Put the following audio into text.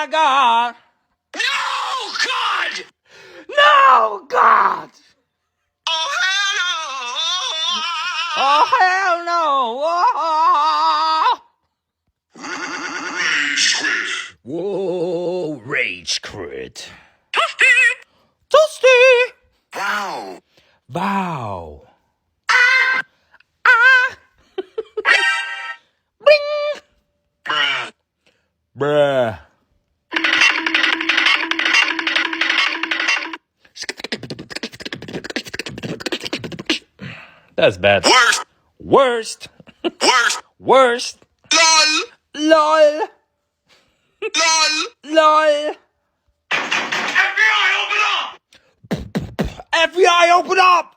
my God. No, God! No, God. Oh, hell no! Oh, hell no. Rage quit. Whoa, rage quit. Toasty! Toasty. Wow. Wow. Ah. Bing. Bruh. Bruh. That's bad. Worst. Worst. Worst. Worst. LOL. LOL. LOL. LOL. FBI, open up! FBI, open up!